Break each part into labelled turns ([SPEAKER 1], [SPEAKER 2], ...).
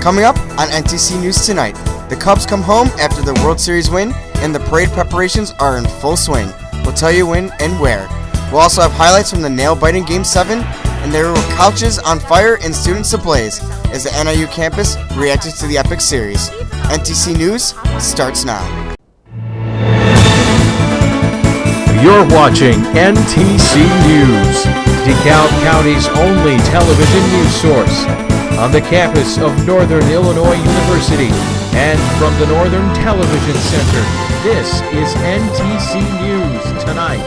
[SPEAKER 1] Coming up on NTC News Tonight, the Cubs come home after the World Series win, and the parade preparations are in full swing. We'll tell you when and where. We'll also have highlights from the nail-biting Game 7, and there were couches on fire and students ablaze as the NIU campus reacted to the epic series. NTC News starts now.
[SPEAKER 2] You're watching NTC News, DeKalb County's only television news source, on the campus of Northern Illinois University and from the Northern Television Center. This is NTC News Tonight.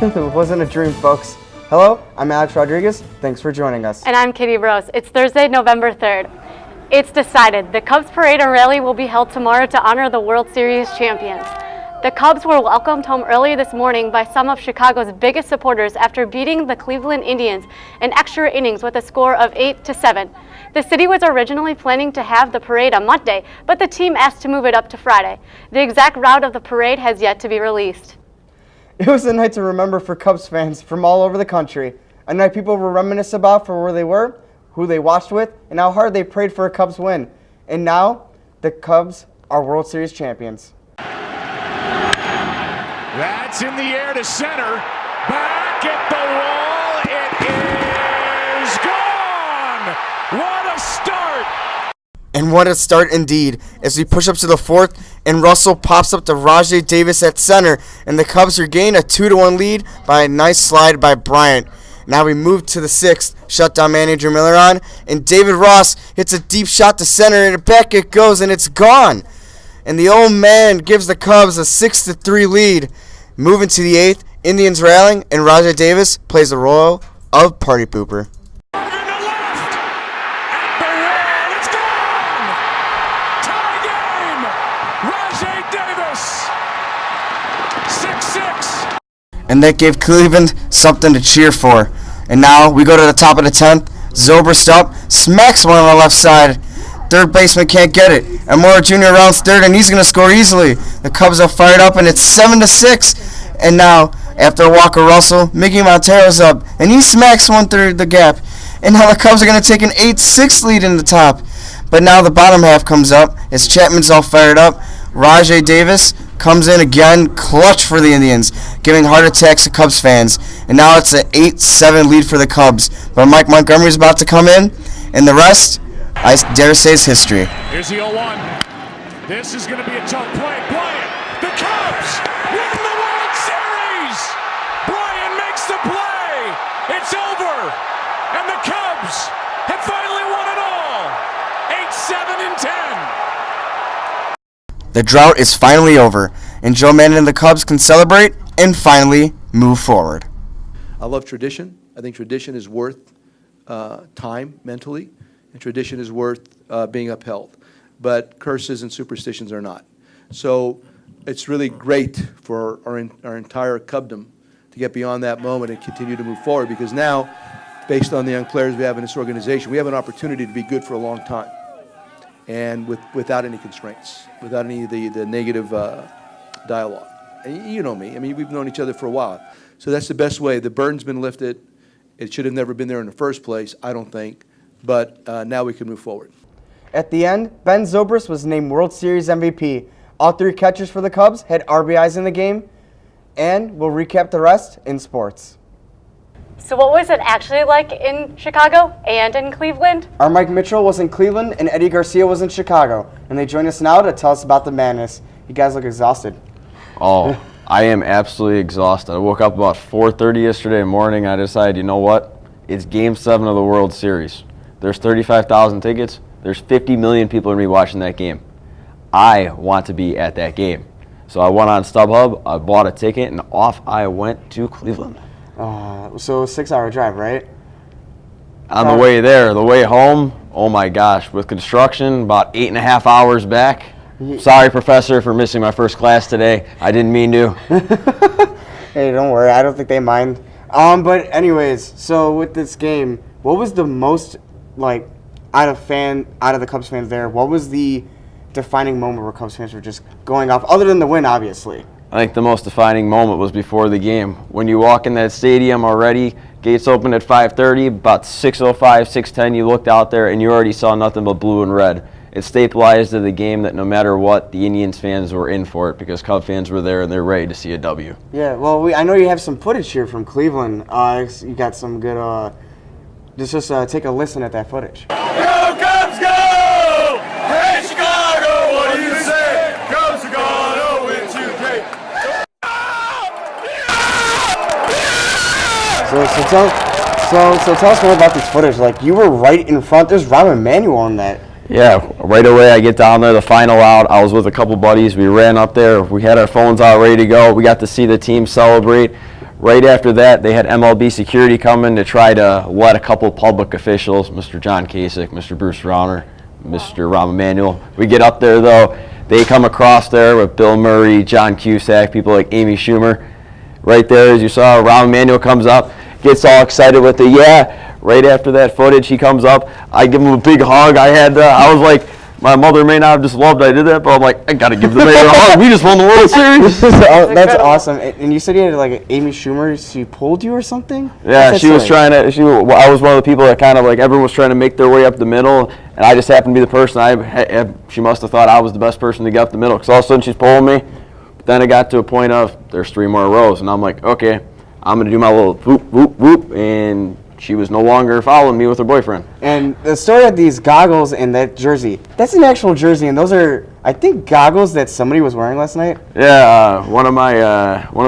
[SPEAKER 1] It wasn't a dream, folks. Hello, I'm Alex Rodriguez. Thanks for joining us.
[SPEAKER 3] And I'm Katie Rose. It's Thursday, November 3rd. It's decided. The Cubs parade and rally will be held tomorrow to honor the World Series champions. The Cubs were welcomed home early this morning by some of Chicago's biggest supporters after beating the Cleveland Indians in extra innings with a score of 8-7. The city was originally planning to have the parade on Monday, but the team asked to move it up to Friday. The exact route of the parade has yet to be released.
[SPEAKER 1] It was a night to remember for Cubs fans from all over the country. A night people will reminisce about for where they were, who they watched with, and how hard they prayed for a Cubs win. And now, the Cubs are World Series champions.
[SPEAKER 4] That's in the air to center. Back at the wall. It is gone. What a start.
[SPEAKER 1] And what a start indeed, as we push up to the fourth, and Russell pops up to Rajai Davis at center, and the Cubs regain a 2-1 lead by a nice slide by Bryant. Now we move to the sixth, shutdown manager Miller on, and David Ross hits a deep shot to center, and back it goes, and it's gone. And the old man gives the Cubs a 6-3 lead. Moving to the eighth, Indians rallying, and Rajai Davis plays the role of party pooper. And that gave Cleveland something to cheer for. And now we go to the top of the 10th. Zobrist up, smacks one on the left side. Third baseman can't get it. And Mora Jr. rounds third, and he's going to score easily. The Cubs are fired up, and it's 7-6. And now, after Walker Russell, Mickey Montero's up, and he smacks one through the gap. And now the Cubs are going to take an 8-6 lead in the top. But now the bottom half comes up as Chapman's all fired up. Rajai Davis comes in again, clutch for the Indians, giving heart attacks to Cubs fans. And now it's an 8-7 lead for the Cubs. But Mike Montgomery's about to come in, and the rest, I dare say, is history.
[SPEAKER 4] Here's the 0-1. This is going to be a tough play. Bryant, the Cubs win the World Series. Bryant makes the play. It's over. And the Cubs have finally won it all. 8-7-10.
[SPEAKER 1] The drought is finally over, and Joe Maddon and the Cubs can celebrate and finally move forward.
[SPEAKER 5] I love tradition. I think tradition is worth time mentally, and tradition is worth being upheld. But curses and superstitions are not. So it's really great for our entire Cubdom to get beyond that moment and continue to move forward, because now, based on the young players we have in this organization, we have an opportunity to be good for a long time, and without any constraints, without any of the negative dialogue. And you know me. I mean, we've known each other for a while. So that's the best way. The burden's been lifted. It should have never been there in the first place, I don't think. But now we can move forward.
[SPEAKER 1] At the end, Ben Zobrist was named World Series MVP. All three catchers for the Cubs had RBIs in the game. And we'll recap the rest in sports.
[SPEAKER 3] So what was it actually like in Chicago and in Cleveland?
[SPEAKER 1] Our Mike Mitchell was in Cleveland, and Eddie Garcia was in Chicago. And they join us now to tell us about the madness. You guys look exhausted.
[SPEAKER 6] Oh, I am absolutely exhausted. I woke up about 4:30 yesterday morning. I decided, you know what? It's Game 7 of the World Series. There's 35,000 tickets. There's 50 million people going to be watching that game. I want to be at that game. So I went on StubHub, I bought a ticket, and off I went to Cleveland.
[SPEAKER 1] So a 6-hour drive, right?
[SPEAKER 6] On the way there, the way home, oh my gosh, with construction, about 8.5 hours back. Sorry, Professor, for missing my first class today. I didn't mean to.
[SPEAKER 1] Hey, don't worry. I don't think they mind. But anyways, so with this game, what was the most, like, out of the Cubs fans there, what was the defining moment where Cubs fans were just going off, other than the win, obviously?
[SPEAKER 6] I think the most defining moment was before the game. When you walk in that stadium already, gates opened at 5:30, about 6:05, 6:10, you looked out there and you already saw nothing but blue and red. It stabilized to the game that no matter what, the Indians fans were in for it because Cub fans were there and they're ready to see a W.
[SPEAKER 1] Yeah, well, I know you have some footage here from Cleveland. You got some good, just take a listen at that footage.
[SPEAKER 4] Go Cubs go! Hey Chicago, what do you say? Cubs are gonna win today.
[SPEAKER 1] So tell us more about this footage. Like, you were right in front. There's Rahm Emanuel on that.
[SPEAKER 6] Yeah, right away I get down there, the final out. I was with a couple buddies. We ran up there. We had our phones out ready to go. We got to see the team celebrate. Right after that, they had MLB security come in to try to let a couple public officials, Mr. John Kasich, Mr. Bruce Rauner, Mr. Rahm Emanuel. We get up there, though. They come across there with Bill Murray, John Cusack, people like Amy Schumer. Right there, as you saw, Rahm Emanuel comes up, gets all excited with the yeah. Right after that footage, he comes up. I give him a big hug. I was like, my mother may not have just loved I did that, but I'm like, I got to give the mayor a hug. We just won the World Series.
[SPEAKER 1] That's awesome. And you said you had like Amy Schumer. She pulled you or something?
[SPEAKER 6] Yeah, she was trying to. I was one of the people that kind of like everyone was trying to make their way up the middle, and I just happened to be the person. She must have thought I was the best person to get up the middle, because all of a sudden she's pulling me. But then it got to a point of there's 3 more rows, and I'm like, okay, I'm gonna do my little whoop whoop whoop, and she was no longer following me with her boyfriend. And
[SPEAKER 1] the story of these goggles and that jersey, that's an actual jersey, and those are, I think, goggles that somebody was wearing last night?
[SPEAKER 6] Yeah, one of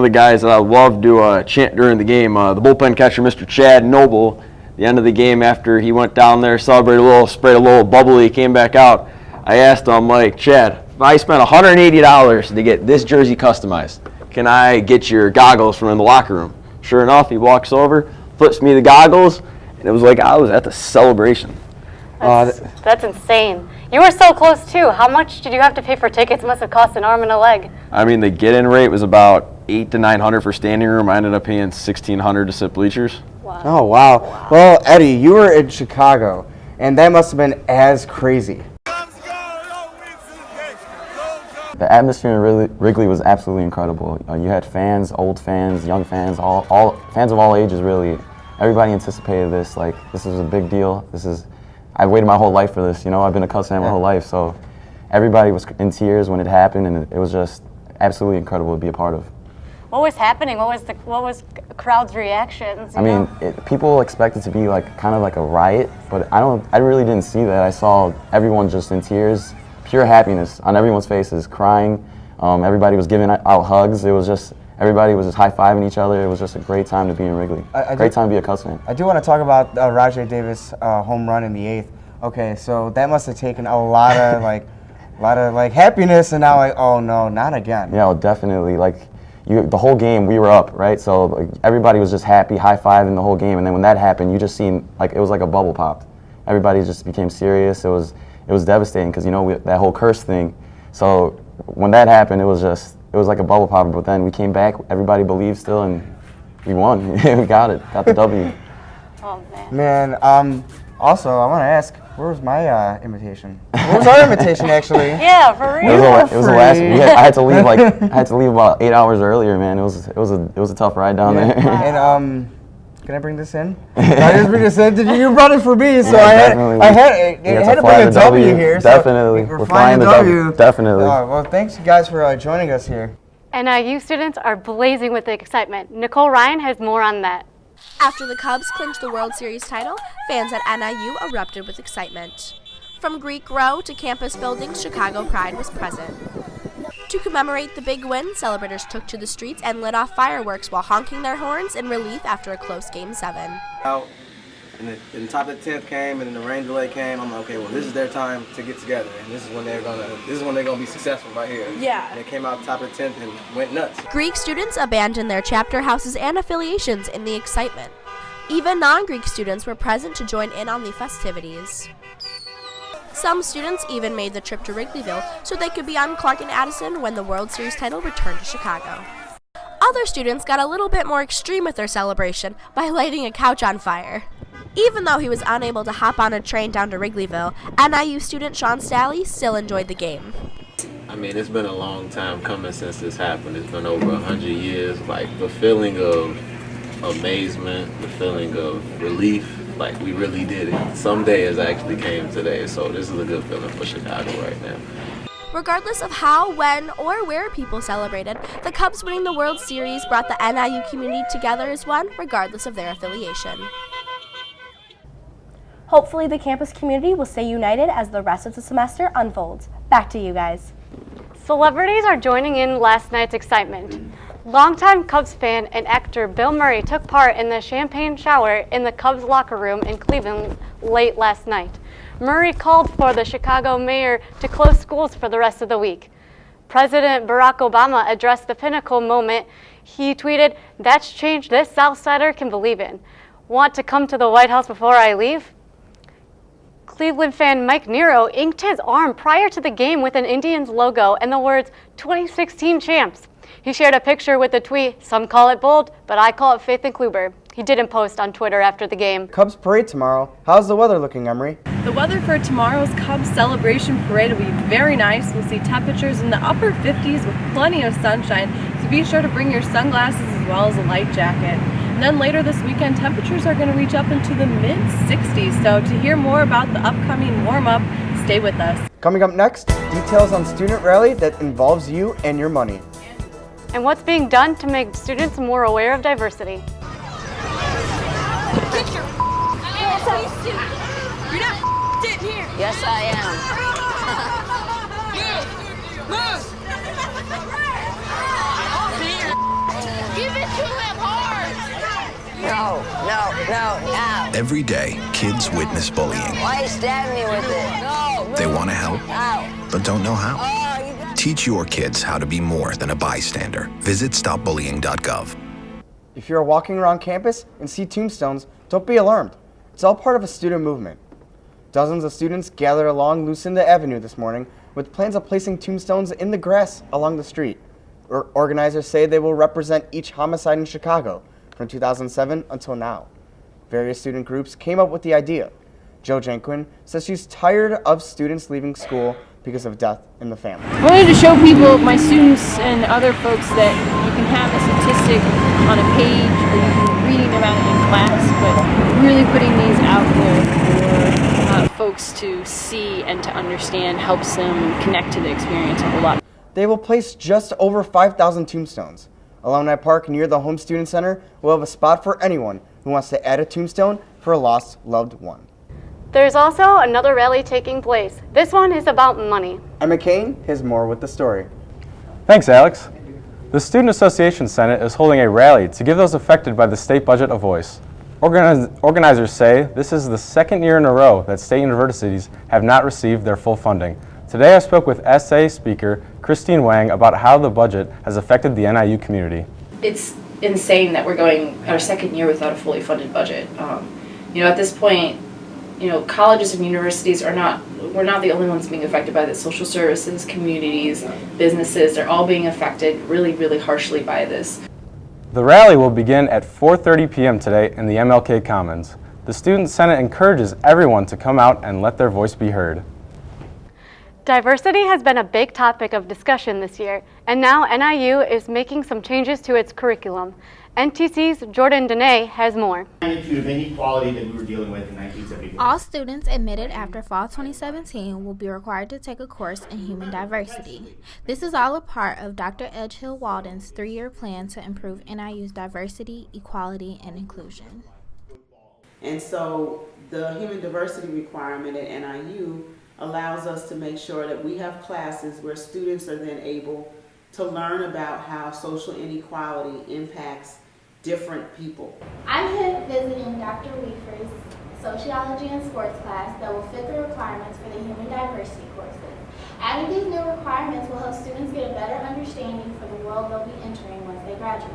[SPEAKER 6] the guys that I love to chant during the game, the bullpen catcher, Mr. Chad Noble, the end of the game after he went down there, celebrated a little, sprayed a little bubbly, came back out. I asked him, like, Chad, if I spent $180 to get this jersey customized, can I get your goggles from in the locker room? Sure enough, he walks over, flips me the goggles, and it was like I was at the celebration.
[SPEAKER 3] That's insane. You were so close, too. How much did you have to pay for tickets? Must have cost an arm and a leg.
[SPEAKER 6] I mean, the get-in rate was about $800 to $900 for standing room. I ended up paying $1,600 to sit bleachers.
[SPEAKER 3] Wow.
[SPEAKER 1] Oh, wow. Well, Eddie, you were in Chicago, and that must have been as crazy.
[SPEAKER 7] The atmosphere in Wrigley was absolutely incredible. You had fans, old fans, young fans, all fans of all ages, really. Everybody anticipated this. Like, this is a big deal. I've waited my whole life for this. You know, I've been a Cubs fan my whole life, so everybody was in tears when it happened, and it was just absolutely incredible to be a part of.
[SPEAKER 3] What was happening? What was crowd's reactions?
[SPEAKER 7] I mean, people expect it to be like kind of like a riot, but I really didn't see that. I saw everyone just in tears. Pure happiness on everyone's faces, crying. Everybody was giving out hugs. Everybody was just high-fiving each other. It was just a great time to be in Wrigley. Great time to be a Cubs fan.
[SPEAKER 1] I do want to talk about Rajai Davis' home run in the 8th. Okay, so that must have taken a lot of happiness, and now like, oh no, not again.
[SPEAKER 7] Yeah, well, definitely. Like, the whole game we were up, right? So like, everybody was just happy, high-fiving the whole game, and then when that happened, you just seen like it was like a bubble popped. Everybody just became serious. It was devastating because, you know, that whole curse thing. So when that happened, it was like a bubble popper. But then we came back, everybody believed still, and we won. We got the W.
[SPEAKER 3] Oh, man.
[SPEAKER 1] Also, I want to ask, where was my invitation? Where was our invitation, actually?
[SPEAKER 3] Yeah, for real.
[SPEAKER 7] It was the last. I had to leave about 8 hours earlier, man. It was a tough ride down there.
[SPEAKER 1] And can I bring this in? Can I just bring this in? You brought it for me, so
[SPEAKER 7] yeah,
[SPEAKER 1] I had to bring a W here.
[SPEAKER 7] Definitely.
[SPEAKER 1] So we're flying the W.
[SPEAKER 7] Definitely.
[SPEAKER 1] Well, thanks, you guys, for joining us here.
[SPEAKER 3] NIU students are blazing with excitement. Nicole Ryan has more on that.
[SPEAKER 8] After the Cubs clinched the World Series title, fans at NIU erupted with excitement. From Greek Row to campus buildings, Chicago pride was present. To commemorate the big win, celebrators took to the streets and lit off fireworks while honking their horns in relief after a close Game 7.
[SPEAKER 9] Out, and the top of the 10th came, and then the rain delay came. I'm like, okay, well, this is their time to get together, and this is when they're gonna be successful right here. Yeah. And they came out top of the 10th and went nuts.
[SPEAKER 8] Greek students abandoned their chapter houses and affiliations in the excitement. Even non-Greek students were present to join in on the festivities. Some students even made the trip to Wrigleyville so they could be on Clark and Addison when the World Series title returned to Chicago. Other students got a little bit more extreme with their celebration by lighting a couch on fire. Even though he was unable to hop on a train down to Wrigleyville, NIU student Sean Stalley still enjoyed the game.
[SPEAKER 10] I mean, it's been a long time coming since this happened. It's been over 100 years. Like, the feeling of amazement, the feeling of relief, like, we really did it. Someday has actually came today, so this is a good feeling for Chicago right now.
[SPEAKER 8] Regardless of how, when, or where people celebrated, the Cubs winning the World Series brought the NIU community together as one, regardless of their affiliation.
[SPEAKER 11] Hopefully the campus community will stay united as the rest of the semester unfolds. Back to you guys.
[SPEAKER 3] Celebrities are joining in last night's excitement. Longtime Cubs fan and actor Bill Murray took part in the champagne shower in the Cubs locker room in Cleveland late last night. Murray called for the Chicago mayor to close schools for the rest of the week. President Barack Obama addressed the pinnacle moment. He tweeted, "That's change this Southsider can believe in. Want to come to the White House before I leave?" Cleveland fan Mike Nero inked his arm prior to the game with an Indians logo and the words 2016 champs. He shared a picture with the tweet, "Some call it bold, but I call it faith in Kluber." He didn't post on Twitter after the game.
[SPEAKER 1] Cubs parade tomorrow. How's the weather looking, Emery?
[SPEAKER 12] The weather for tomorrow's Cubs celebration parade will be very nice. We'll see temperatures in the upper 50s with plenty of sunshine, so be sure to bring your sunglasses as well as a light jacket. And then later this weekend, temperatures are going to reach up into the mid-60s, so to hear more about the upcoming warm-up, stay with us.
[SPEAKER 1] Coming up next, details on student rally that involves you and your money.
[SPEAKER 3] And what's being done to make students more aware of diversity.
[SPEAKER 13] You're not sitting here. Yes, I am. Move. Give it to him hard. No.
[SPEAKER 14] Every day, kids witness bullying.
[SPEAKER 13] Why you stab me with it? No.
[SPEAKER 14] They want to help,
[SPEAKER 13] Ow.
[SPEAKER 14] but don't know how. Teach your kids how to be more than a bystander. Visit stopbullying.gov.
[SPEAKER 1] If you're walking around campus and see tombstones, don't be alarmed. It's all part of a student movement. Dozens of students gathered along Lucinda Avenue this morning with plans of placing tombstones in the grass along the street. Organizers say they will represent each homicide in Chicago from 2007 until now. Various student groups came up with the idea. Jo Janquin says she's tired of students leaving school because of death in the family.
[SPEAKER 15] I wanted to show people, my students and other folks, that you can have a statistic on a page or you can be reading about it in class, but really putting these out there for folks to see and to understand helps them connect to the experience a whole lot.
[SPEAKER 1] They will place just over 5,000 tombstones. Alumni Park near the Home Student Center will have a spot for anyone who wants to add a tombstone for a lost loved one.
[SPEAKER 3] There's also another rally taking place. This one is about money.
[SPEAKER 1] Emma Kane has more with the story.
[SPEAKER 16] Thanks, Alex. The Student Association Senate is holding a rally to give those affected by the state budget a voice. Organizers say this is the second year in a row that state universities have not received their full funding. Today I spoke with SA Speaker Christine Wang about how the budget has affected the NIU community.
[SPEAKER 17] It's insane that we're going our second year without a fully funded budget. At this point, colleges and universities we're not the only ones being affected by this. Social services, communities, businesses, they're all being affected really, really harshly by this.
[SPEAKER 16] The rally will begin at 4:30 p.m. today in the MLK Commons. The Student Senate encourages everyone to come out and let their voice be heard.
[SPEAKER 3] Diversity has been a big topic of discussion this year, and now NIU is making some changes to its curriculum. NTC's Jordan Dene has more.
[SPEAKER 18] Magnitude of inequality that we were dealing with in 1974.
[SPEAKER 19] All students admitted after fall 2017 will be required to take a course in human diversity. This is all a part of Dr. Edgehill Walden's 3-year plan to improve NIU's diversity, equality, and inclusion.
[SPEAKER 20] And so the human diversity requirement at NIU allows us to make sure that we have classes where students are then able to learn about how social inequality impacts different people.
[SPEAKER 21] I'm here visiting Dr. Weaver's sociology and sports class that will fit the requirements for the human diversity courses. Adding these new requirements will help students get a better understanding for the world they'll be entering once they graduate.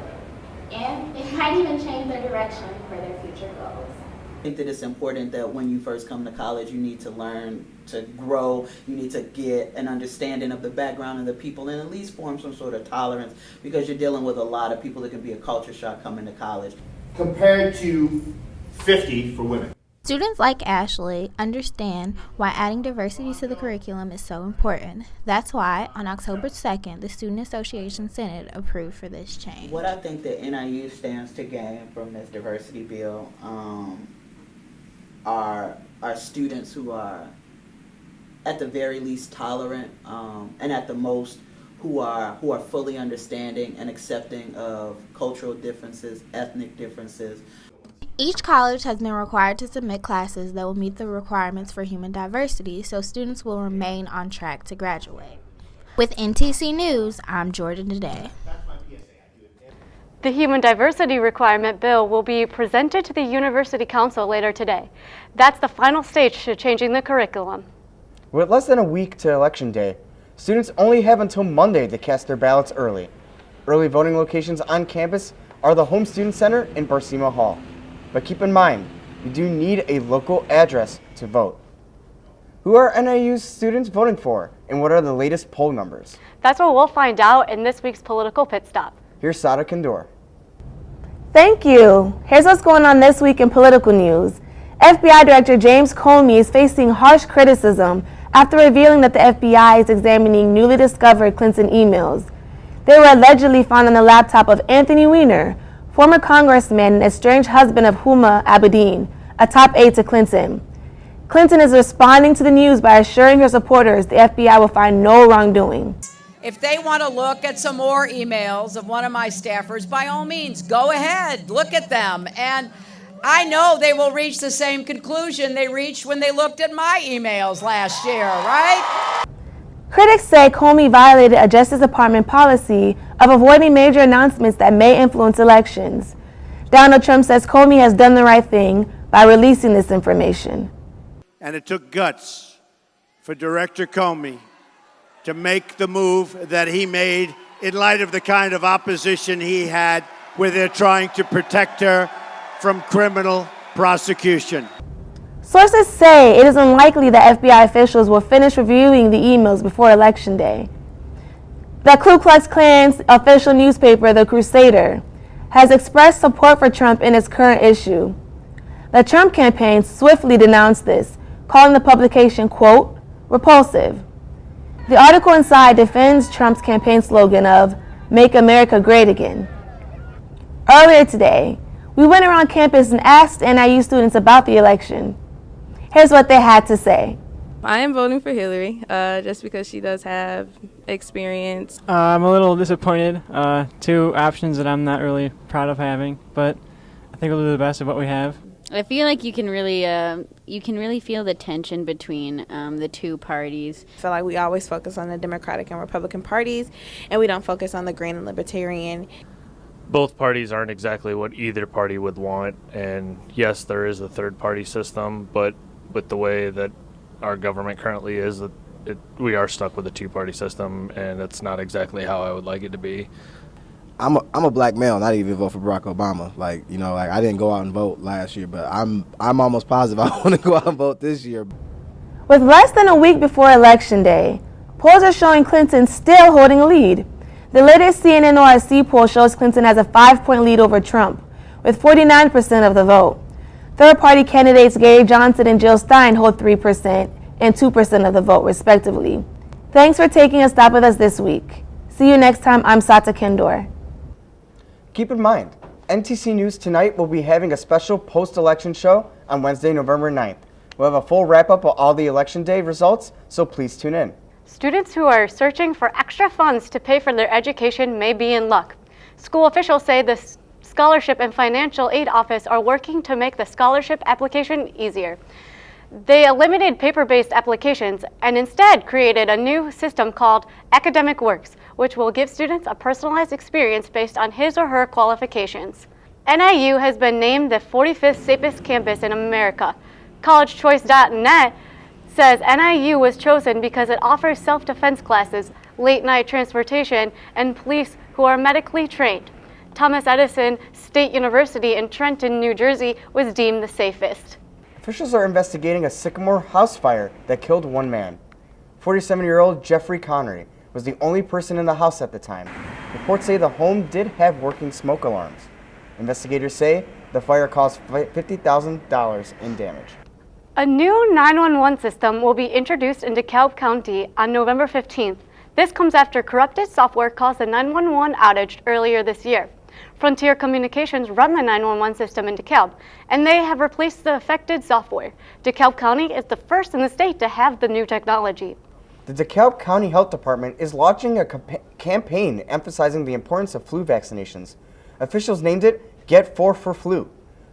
[SPEAKER 21] And it might even change their direction for their future goals.
[SPEAKER 20] I think that it's important that when you first come to college, you need to learn to grow, you need to get an understanding of the background of the people and at least form some sort of tolerance because you're dealing with a lot of people that can be a culture shock coming to college.
[SPEAKER 18] Compared to 50 for women.
[SPEAKER 19] Students like Ashley understand why adding diversity to the curriculum is so important. That's why, on October 2nd, the Student Association Senate approved for this change.
[SPEAKER 2] What I think that NIU stands to gain from this diversity bill are students who are at the very least tolerant and at the most who are fully understanding and accepting of cultural differences, ethnic differences.
[SPEAKER 19] Each college has been required to submit classes that will meet the requirements for human diversity, so students will remain on track to graduate. With NTC News, I'm Jordan today.
[SPEAKER 3] The Human Diversity Requirement Bill will be presented to the University Council later today. That's the final stage to changing the curriculum.
[SPEAKER 1] With less than a week to Election Day, students only have until Monday to cast their ballots early. Early voting locations on campus are the Home Student Center and Barsima Hall. But keep in mind, you do need a local address to vote. Who are NIU's students voting for, and what are the latest poll numbers?
[SPEAKER 3] That's what we'll find out in this week's Political Pit Stop.
[SPEAKER 1] Here's Sada Kandor.
[SPEAKER 11] Thank you. Here's what's going on this week in political news. FBI Director James Comey is facing harsh criticism after revealing that the FBI is examining newly discovered Clinton emails. They were allegedly found on the laptop of Anthony Weiner, former congressman and estranged husband of Huma Abedin, a top aide to Clinton. Clinton is responding to the news by assuring her supporters the FBI will find no wrongdoing.
[SPEAKER 22] If they want to look at some more emails of one of my staffers, by all means, go ahead, look at them. And I know they will reach the same conclusion they reached when they looked at my emails last year, right?
[SPEAKER 11] Critics say Comey violated a Justice Department policy of avoiding major announcements that may influence elections. Donald Trump says Comey has done the right thing by releasing this information.
[SPEAKER 23] And it took guts for Director Comey to make the move that he made in light of the kind of opposition he had where they're trying to protect her from criminal prosecution.
[SPEAKER 11] Sources say it is unlikely that FBI officials will finish reviewing the emails before Election Day. The Ku Klux Klan's official newspaper, The Crusader, has expressed support for Trump in its current issue. The Trump campaign swiftly denounced this, calling the publication, quote, repulsive. The article inside defends Trump's campaign slogan of Make America Great Again. Earlier today, we went around campus and asked NIU students about the election. Here's what they had to say.
[SPEAKER 24] I am voting for Hillary just because she does have experience.
[SPEAKER 25] I'm a little disappointed. Two options that I'm not really proud of having, but I think we'll do the best of what we have.
[SPEAKER 26] I feel like you can really feel the tension between the two parties.
[SPEAKER 27] I feel like we always focus on the Democratic and Republican parties, and we don't focus on the Green and Libertarian.
[SPEAKER 28] Both parties aren't exactly what either party would want, and yes, there is a third-party system, but with the way that our government currently is, we are stuck with a two-party system, and it's not exactly how I would like it to be.
[SPEAKER 29] I'm a black male, and I didn't even vote for Barack Obama. I didn't go out and vote last year, but I'm almost positive I want to go out and vote this year.
[SPEAKER 11] With less than a week before Election Day, polls are showing Clinton still holding a lead. The latest CNN ORC poll shows Clinton has a 5-point lead over Trump, with 49% of the vote. Third-party candidates Gary Johnson and Jill Stein hold 3% and 2% of the vote, respectively. Thanks for taking a stop with us this week. See you next time. I'm Sata Kendor.
[SPEAKER 1] Keep in mind, NTC News Tonight will be having a special post-election show on Wednesday, November 9th. We'll have a full wrap-up of all the Election Day results, so please tune in.
[SPEAKER 3] Students who are searching for extra funds to pay for their education may be in luck. School officials say the Scholarship and Financial Aid Office are working to make the scholarship application easier. They eliminated paper-based applications and instead created a new system called Academic Works, which will give students a personalized experience based on his or her qualifications. NIU has been named the 45th safest campus in America. CollegeChoice.net says NIU was chosen because it offers self-defense classes, late-night transportation, and police who are medically trained. Thomas Edison State University in Trenton, New Jersey was deemed the safest.
[SPEAKER 1] Officials are investigating a Sycamore house fire that killed one man. 47-year-old Jeffrey Connery was the only person in the house at the time. Reports say the home did have working smoke alarms. Investigators say The fire caused $50,000 in damage.
[SPEAKER 3] A new 911 system will be introduced in DeKalb County on November 15th. This comes after corrupted software caused a 911 outage earlier this year. Frontier Communications run the 911 system in DeKalb, and they have replaced the affected software. DeKalb County is the first in the state to have the new technology.
[SPEAKER 1] The DeKalb County Health Department is launching a campaign emphasizing the importance of flu vaccinations. Officials named it Get 4 for Flu.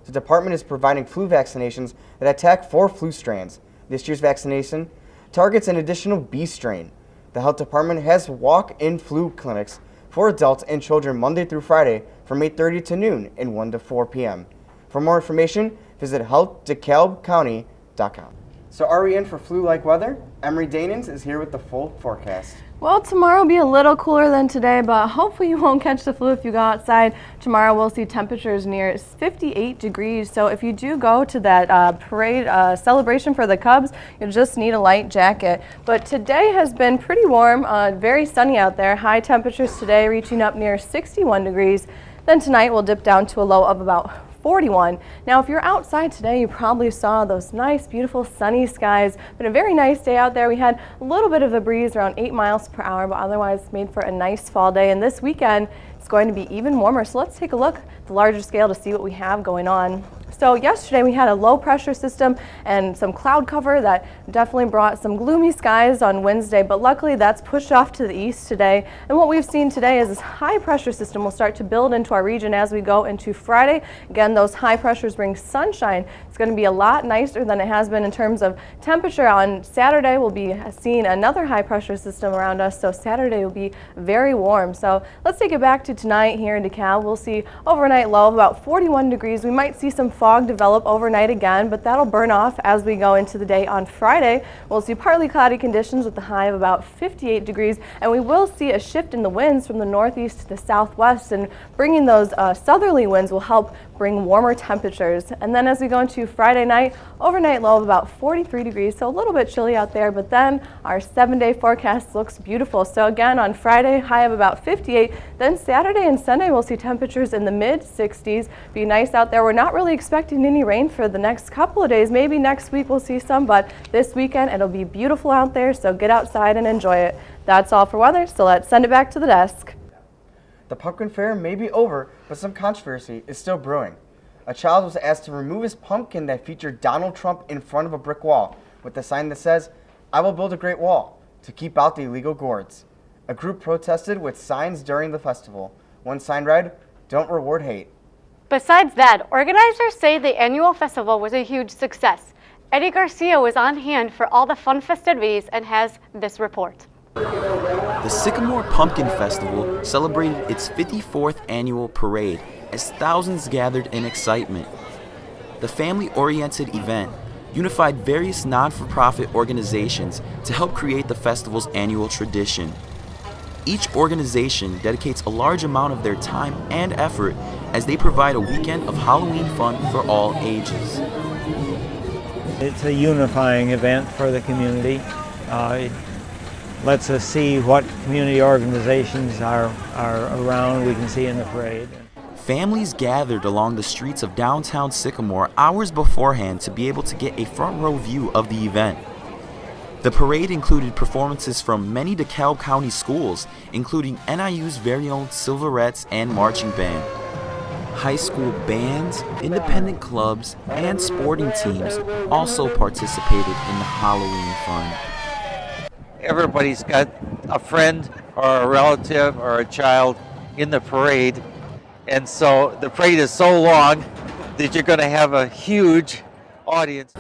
[SPEAKER 1] The department is providing flu vaccinations that attack 4 flu strands. This year's vaccination targets an additional B strain. The health department has walk-in flu clinics for adults and children Monday through Friday from 8:30 to noon and 1 to 4 p.m. For more information, visit healthdecalbcounty.com. So are we in for flu-like weather? Emery Danens is here with the full forecast.
[SPEAKER 11] Well, tomorrow will be a little cooler than today, but hopefully you won't catch the flu if you go outside. Tomorrow we'll see temperatures near 58 degrees, so if you do go to that parade celebration for the Cubs, you'll just need a light jacket. But today has been pretty warm, very sunny out there. High temperatures today reaching up near 61 degrees. Then tonight we'll dip down to a low of about 41. Now, if you're outside today, you probably saw those nice, beautiful, sunny skies. Been a very nice day out there. We had a little bit of a breeze, around 8 miles per hour, but otherwise made for a nice fall day. And this weekend, it's going to be even warmer. So let's take a look at the larger scale to see what we have going on. So yesterday we had a low pressure system and some cloud cover that definitely brought some gloomy skies on Wednesday, but luckily that's pushed off to the east today. And what we've seen today is this high pressure system will start to build into our region as we go into Friday. Again, those high pressures bring sunshine. It's going to be a lot nicer than it has been in terms of temperature. On Saturday we'll be seeing another high pressure system around us, so Saturday will be very warm. So let's take it back to tonight here in DeKalb. We'll see overnight low of about 41 degrees. We might see some fog develop overnight again, but that'll burn off as we go into the day on Friday. We'll see partly cloudy conditions with a high of about 58 degrees, and we will see a shift in the winds from the northeast to the southwest, and bringing those southerly winds will help bring warmer temperatures. And then as we go into Friday night, overnight low of about 43 degrees, so a little bit chilly out there, but then our 7-day forecast looks beautiful. So again, on Friday, high of about 58, then Saturday and Sunday we'll see temperatures in the mid-60s. Be nice out there. We're not really expecting any rain for the next couple of days. Maybe next week we'll see some, but this weekend it'll be beautiful out there, so get outside and enjoy it. That's all for weather, so let's send it back to the desk.
[SPEAKER 1] The pumpkin fair may be over, but some controversy is still brewing. A child was asked to remove his pumpkin that featured Donald Trump in front of a brick wall with a sign that says, "I will build a great wall," to keep out the illegal gourds. A group protested with signs during the festival. One sign read, "Don't reward hate."
[SPEAKER 3] Besides that, organizers say the annual festival was a huge success. Eddie Garcia was on hand for all the fun festivities and has this report.
[SPEAKER 4] The Sycamore Pumpkin Festival celebrated its 54th annual parade as thousands gathered in excitement. The family-oriented event unified various non-for-profit organizations to help create the festival's annual tradition. Each organization dedicates a large amount of their time and effort as they provide a weekend of Halloween fun for all ages.
[SPEAKER 5] It's a unifying event for the community. It lets us see what community organizations are around we can see in the parade.
[SPEAKER 4] Families gathered along the streets of downtown Sycamore hours beforehand to be able to get a front row view of the event. The parade included performances from many DeKalb County schools, including NIU's very own Silverettes and Marching Band. High school bands, independent clubs, and sporting teams also participated in the Halloween fun.
[SPEAKER 6] Everybody's got a friend or a relative or a child in the parade, and so the parade is so long that you're going to have a huge audience.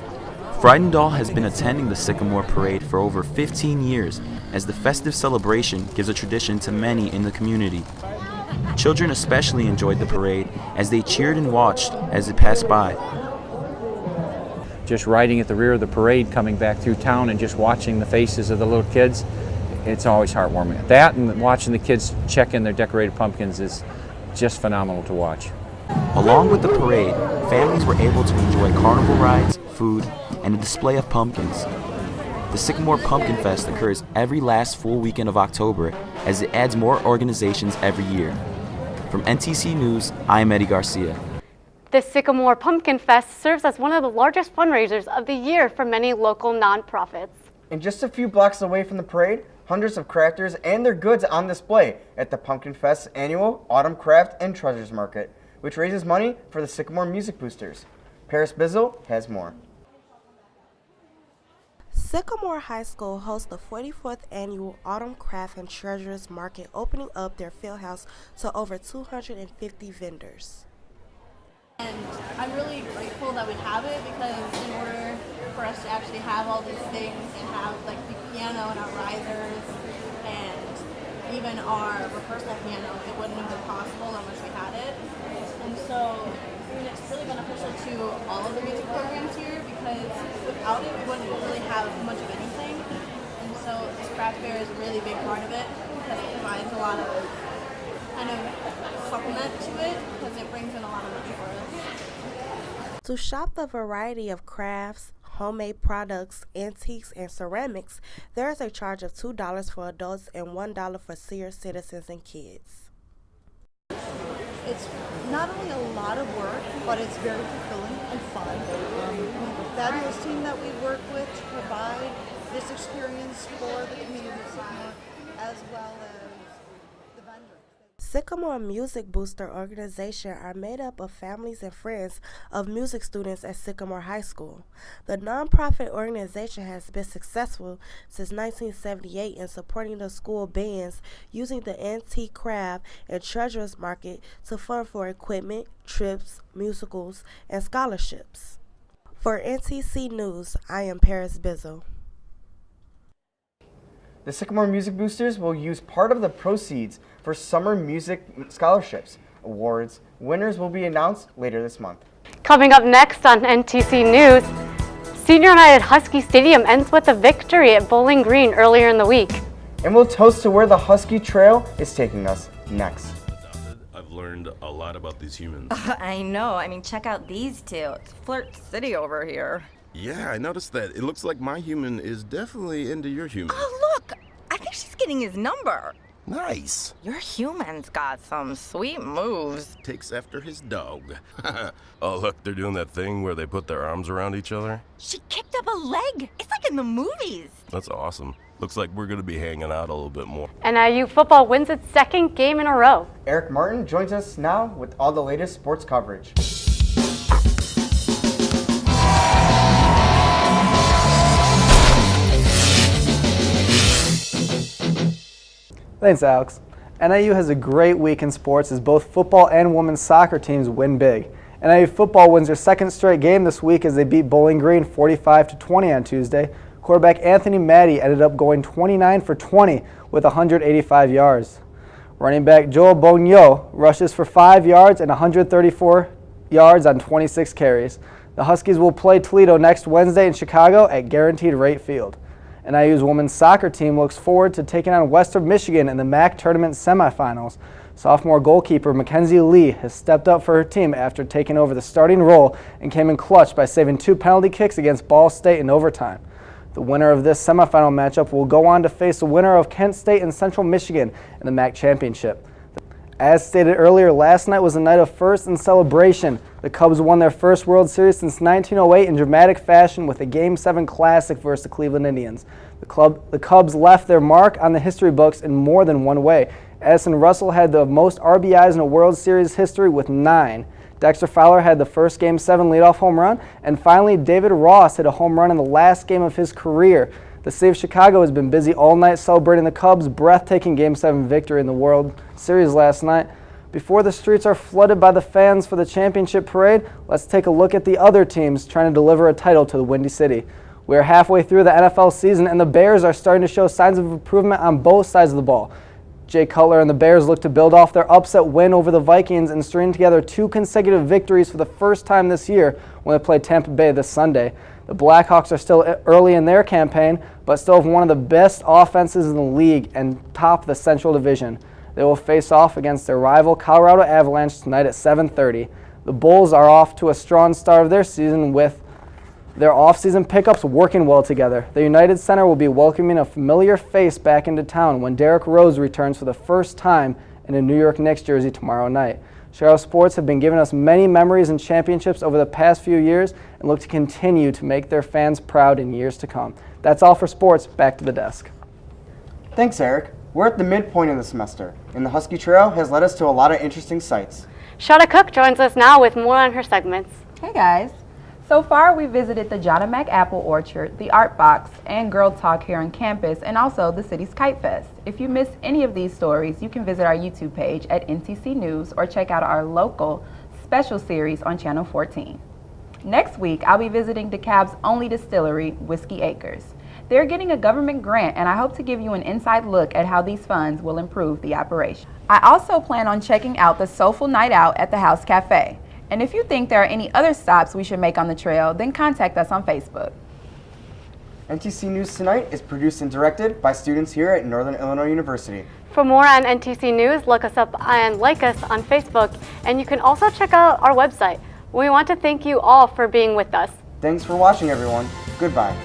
[SPEAKER 4] Friedendahl has been attending the Sycamore Parade for over 15 years, as the festive celebration gives a tradition to many in the community. Children especially enjoyed the parade as they cheered and watched as it passed by.
[SPEAKER 7] Just riding at the rear of the parade, coming back through town and just watching the faces of the little kids, it's always heartwarming. That and watching the kids check in their decorated pumpkins is just phenomenal to watch.
[SPEAKER 4] Along with the parade, families were able to enjoy carnival rides, food, and a display of pumpkins. The Sycamore Pumpkin Fest occurs every last full weekend of October as it adds more organizations every year. From NTC News, I'm Eddie Garcia.
[SPEAKER 3] The Sycamore Pumpkin Fest serves as one of the largest fundraisers of the year for many local nonprofits.
[SPEAKER 1] And just a few blocks away from the parade, hundreds of crafters and their goods on display at the Pumpkin Fest's annual Autumn Craft and Treasures Market, which raises money for the Sycamore Music Boosters. Paris Bizzle has more.
[SPEAKER 8] Sycamore High School hosts the 44th annual Autumn Craft and Treasures Market, opening up their field house to over 250 vendors.
[SPEAKER 9] And I'm really grateful that we have it, because in order for us to actually have all these things and have like the piano and our risers and even our rehearsal piano, it wouldn't have been possible unless we had it. And so I mean, it's really beneficial to all of the music programs here, because without it we wouldn't really have much of anything. And so this craft fair is a really big part of it, because it provides a lot of kind of supplement to it, because it brings in a lot of money for us.
[SPEAKER 8] To shop the variety of crafts, homemade products, antiques, and ceramics, there is a charge of $2 for adults and $1 for senior citizens and kids.
[SPEAKER 10] It's not only a lot of work, but it's very fulfilling and fun. We have a fabulous team that we work with to provide this experience for the community of Sycamore, as well as the vendors.
[SPEAKER 8] Sycamore Music Booster organization are made up of families and friends of music students at Sycamore High School. The nonprofit organization has been successful since 1978 in supporting the school bands using the antique craft and treasures market to fund for equipment, trips, musicals, and scholarships. For NTC News, I am Paris Bizzle.
[SPEAKER 1] The Sycamore Music Boosters will use part of the proceeds for summer music scholarships. Awards winners will be announced later this month.
[SPEAKER 3] Coming up next on NTC News, Senior United Husky Stadium ends with a victory at Bowling Green earlier in the week.
[SPEAKER 1] And we'll toast to where the Husky Trail is taking us next.
[SPEAKER 12] I've learned a lot about these humans.
[SPEAKER 13] I know. I mean, check out these two. It's Flirt City over here.
[SPEAKER 12] Yeah, I noticed that. It looks like my human is definitely into your human.
[SPEAKER 13] Oh, look! I think she's getting his number.
[SPEAKER 12] Nice.
[SPEAKER 13] Your human's got some sweet moves.
[SPEAKER 12] Takes after his dog. Oh, look, they're doing that thing where they put their arms around each other.
[SPEAKER 13] She kicked up a leg. It's like in the movies.
[SPEAKER 12] That's awesome. Looks like we're going to be hanging out a little bit more.
[SPEAKER 3] NIU football wins its second game in a row.
[SPEAKER 1] Eric Martin joins us now with all the latest sports coverage.
[SPEAKER 14] Thanks, Alex. NIU has a great week in sports as both football and women's soccer teams win big. NIU football wins their second straight game this week as they beat Bowling Green 45-20 on Tuesday. Quarterback Anthony Maddy ended up going 29 for 20 with 185 yards. Running back Joel Bogno rushes for 5 yards and 134 yards on 26 carries. The Huskies will play Toledo next Wednesday in Chicago at Guaranteed Rate Field. NIU's women's soccer team looks forward to taking on Western Michigan in the MAC tournament semifinals. Sophomore goalkeeper Mackenzie Lee has stepped up for her team after taking over the starting role and came in clutch by saving 2 penalty kicks against Ball State in overtime. The winner of this semifinal matchup will go on to face the winner of Kent State and Central Michigan in the MAC championship. As stated earlier, last night was a night of firsts and celebration. The Cubs won their first World Series since 1908 in dramatic fashion with a Game 7 classic versus the Cleveland Indians. The Cubs left their mark on the history books in more than one way. Addison Russell had the most RBIs in a World Series history with 9. Dexter Fowler had the first Game 7 leadoff home run, and finally David Ross hit a home run in the last game of his career. The city of Chicago has been busy all night celebrating the Cubs' breathtaking Game 7 victory in the World Series last night. Before the streets are flooded by the fans for the championship parade, let's take a look at the other teams trying to deliver a title to the Windy City. We are halfway through the NFL season, and the Bears are starting to show signs of improvement on both sides of the ball. Jay Cutler and the Bears look to build off their upset win over the Vikings and string together 2 consecutive victories for the first time this year when they play Tampa Bay this Sunday. The Blackhawks are still early in their campaign, but still have one of the best offenses in the league and top the Central Division. They will face off against their rival Colorado Avalanche tonight at 7:30. The Bulls are off to a strong start of their season with their off-season pickups working well together. The United Center will be welcoming a familiar face back into town when Derrick Rose returns for the first time in a New York Knicks jersey tomorrow night. Chicago sports have been giving us many memories and championships over the past few years and look to continue to make their fans proud in years to come. That's all for sports. Back to the desk.
[SPEAKER 1] Thanks, Eric. We're at the midpoint of the semester, and the Husky Trail has led us to a lot of interesting sights.
[SPEAKER 3] Shada Cook joins us now with more on her segments.
[SPEAKER 2] Hey guys. So far we visited the John and Mac Apple Orchard, the Art Box, and Girl Talk here on campus, and also the city's Kite Fest. If you missed any of these stories, you can visit our YouTube page at NTC News or check out our local special series on Channel 14. Next week, I'll be visiting DeKalb's only distillery, Whiskey Acres. They're getting a government grant, and I hope to give you an inside look at how these funds will improve the operation. I also plan on checking out the Soulful Night Out at the House Cafe. And if you think there are any other stops we should make on the trail, then contact us on Facebook.
[SPEAKER 1] NTC News Tonight is produced and directed by students here at Northern Illinois University.
[SPEAKER 3] For more on NTC News, look us up and like us on Facebook, and you can also check out our website. We want to thank you all for being with us.
[SPEAKER 1] Thanks for watching, everyone. Goodbye.